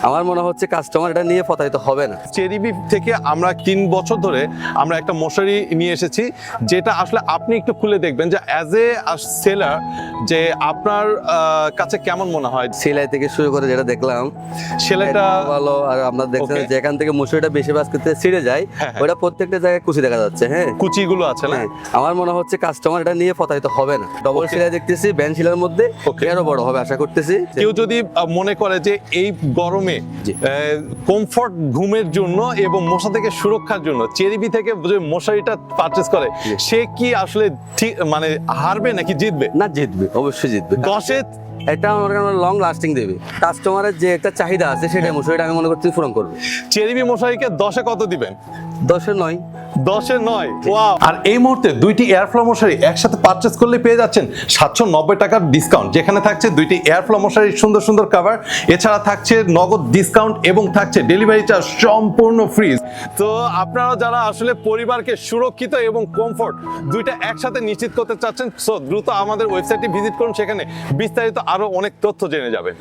আমার মনে হচ্ছে কাস্টমার এটা নিয়ে প্রতারিত হবে না। চেরিবি থেকে আমরা 3 বছর ধরে আমরা একটা মশারি নিয়ে এসেছি, যেটা আসলে আপনি একটু খুলে দেখবেন যে অ্যাজ এ সেলার যে আপনার কাছে কেমন মনে হয়। সেলাই থেকে শুরু করে যেটা দেখলাম সেলাইটা এটাও ভালো, আর আপনার দেখছেন Okay. যেখান থেকে মশারিটা বেশি বাস করতে ছিঁড়ে যায় হ্যাঁ, হ্যাঁ। ওটা প্রত্যেকটা জায়গায় কুচি দেখা যাচ্ছে। হ্যাঁ, কুচিগুলো আছে না? হ্যাঁ, আমার মনে হচ্ছে কাস্টমার এটা নিয়ে প্রতারিত হবে না। Double Okay. সেলাই দেখতেছি, ব্যান্ড সেলাইয়ের মধ্যে Okay. আরো বড় হবে আশা করতেছি। কেউ যদি মনে করে যে এই গরমে জি। কমফর্ট ঘুমের জন্য এবং মশা থেকে সুরক্ষার জন্য চেরিবি থেকে যে মশারিটা পারচেজ করে, জি। সে কি আসলে ঠিক মানে হারবে নাকি জিতবে? না, জিতবে, অবশ্যই জিতবে। 10-এ এটা আমার লং লাস্টিং দেবে। কাস্টমারের যে একটা চাহিদা আছে সেটাই মশারিটা আমি মনে করছি পূরণ করবে। চেরিবি মশারিকে 10-এ কত দিবেন? 10-এ 9। 10-এ 9। ওয়াও! আর এই মুহূর্তে দুইটি এয়ারফ্লো মশারি একসাথে পারচেজ করলে পেয়ে যাচ্ছেন 790 টাকার ডিসকাউন্ট, যেখানে থাকছে দুইটি এয়ারফ্লো মশারির সুন্দর সুন্দর কভার, এছাড়া থাকছে নগদ ডিসকাউন্ট এবং থাকছে ডেলিভারি চার্জ সম্পূর্ণ ফ্রি। তো আপনারা যারা আসলে পরিবারকে সুরক্ষিত এবং কমফোর্ট দুইটা একসাথে নিশ্চিত করতে চাচ্ছেন, সো দ্রুত আমাদের ওয়েবসাইটটি ভিজিট করুন, সেখানে বিস্তারিত আরো অনেক তথ্য জেনে যাবেন।